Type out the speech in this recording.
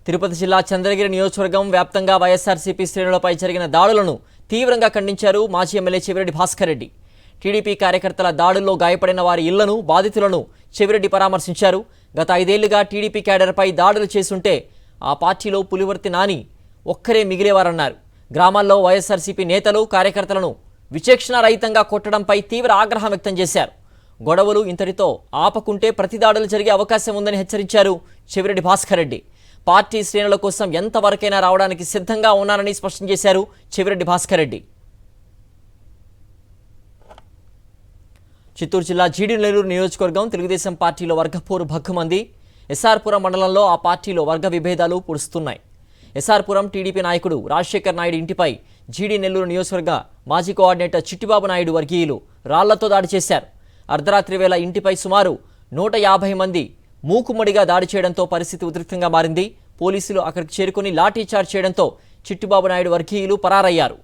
తిరుపతి జిల్లా చంద్రగిరి నియోజకవర్గం వ్యాప్తంగా వైఎస్ఆర్సీపీ శ్రేణులపై జరిగిన దాడులను తీవ్రంగా ఖండించారు మాజీ ఎమ్మెల్యే చెవిరెడ్డి భాస్కర్ రెడ్డి. టీడీపీ కార్యకర్తల దాడుల్లో గాయపడిన వారి ఇళ్లను, బాధితులను చెవిరెడ్డి పరామర్శించారు. గత 5 ఏళ్లుగా టీడీపీ క్యాడర్పై దాడులు చేస్తుంటే ఆ పార్టీలో పులివర్తి నాని ఒక్కరే మిగిలేవారన్నారు. గ్రామాల్లో వైఎస్ఆర్సీపీ నేతలు, కార్యకర్తలను విచక్షణారహితంగా కొట్టడంపై తీవ్ర ఆగ్రహం వ్యక్తం చేశారు. గొడవలు ఇంతటితో ఆపకుంటే ప్రతి దాడులు జరిగే అవకాశం ఉందని హెచ్చరించారు చెవిరెడ్డి భాస్కర్ రెడ్డి. పార్టీ శ్రేణుల కోసం ఎంతవరకైనా రావడానికి సిద్ధంగా ఉన్నారని స్పష్టం చేశారు చెవిరెడ్డి భాస్కర్ రెడ్డి. చిత్తూరు జిల్లా జీడి నెల్లూరు నియోజకవర్గం తెలుగుదేశం పార్టీలో వర్గపోరు భగ్గుమంది. ఎస్ఆర్పురం మండలంలో ఆ పార్టీలో వర్గ విభేదాలు పుడుస్తున్నాయి. ఎస్ఆర్పురం టీడీపీ నాయకుడు రాజశేఖర్ నాయుడు ఇంటిపై జీడి నెల్లూరు నియోజకవర్గ మాజీ కోఆర్డినేటర్ చిట్టిబాబు నాయుడు వర్గీయులు రాళ్లతో దాడి చేశారు. అర్ధరాత్రి వేళ ఇంటిపై సుమారు 150 మంది మూకుమ్మడిగా దాడి చేయడంతో పరిస్థితి ఉద్రిక్తంగా మారింది. పోలీసులు అక్కడికి చేరుకుని లాఠీచార్జ్ చేయడంతో చిట్టిబాబు నాయుడు వర్గీయులు పరారయ్యారు.